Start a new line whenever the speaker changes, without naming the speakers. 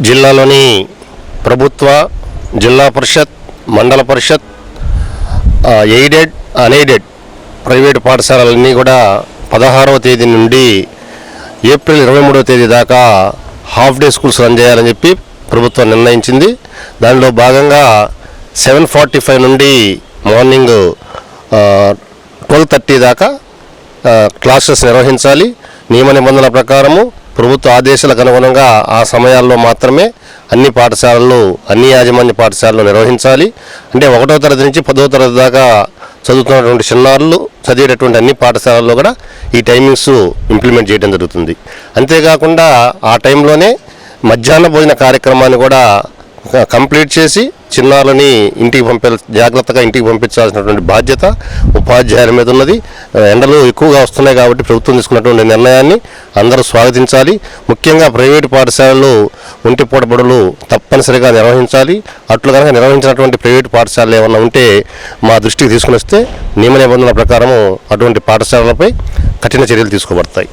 జిల్లాలోని ప్రభుత్వ, జిల్లా పరిషత్, మండల పరిషత్, ఎయిడెడ్, అన్ఎయిడెడ్ ప్రైవేటు పాఠశాలలన్నీ కూడా 16వ తేదీ నుండి ఏప్రిల్ 23వ తేదీ దాకా హాఫ్ డే స్కూల్స్ రన్ చేయాలని చెప్పి ప్రభుత్వం నిర్ణయించింది. దానిలో భాగంగా 7:45 నుండి మార్నింగ్ 12:30 దాకా క్లాసెస్ నిర్వహించాలి. నియమ నిబంధనల ప్రకారము ప్రభుత్వ ఆదేశాలకు అనుగుణంగా ఆ సమయాల్లో మాత్రమే అన్ని పాఠశాలలు, అన్ని యాజమాన్య పాఠశాలలు నిర్వహించాలి. అంటే 1వ తరగతి నుంచి 10వ తరగతి దాకా చదువుతున్నటువంటి చిన్నారులు చదివేటటువంటి అన్ని పాఠశాలల్లో కూడా ఈ టైమింగ్స్ ఇంప్లిమెంట్ చేయడం జరుగుతుంది. అంతేకాకుండా ఆ టైంలోనే మధ్యాహ్న భోజన కార్యక్రమాన్ని కూడా కంప్లీట్ చేసి చిన్నారులని జాగ్రత్తగా ఇంటికి పంపించాల్సినటువంటి బాధ్యత ఉపాధ్యాయుల మీద ఉన్నది. ఎండలు ఎక్కువగా వస్తున్నాయి కాబట్టి ప్రభుత్వం తీసుకున్నటువంటి నిర్ణయాన్ని అందరూ స్వాగతించాలి. ముఖ్యంగా ప్రైవేటు పాఠశాలలు ఒంటిపూట బడులు తప్పనిసరిగా నిర్వహించాలి. అట్లు కనుక నిర్వహించినటువంటి ప్రైవేటు పాఠశాలలు ఏమన్నా ఉంటే మా దృష్టికి తీసుకుని వస్తే నియమ నిబంధనల ప్రకారము అటువంటి పాఠశాలలపై కఠిన చర్యలు తీసుకోబడతాయి.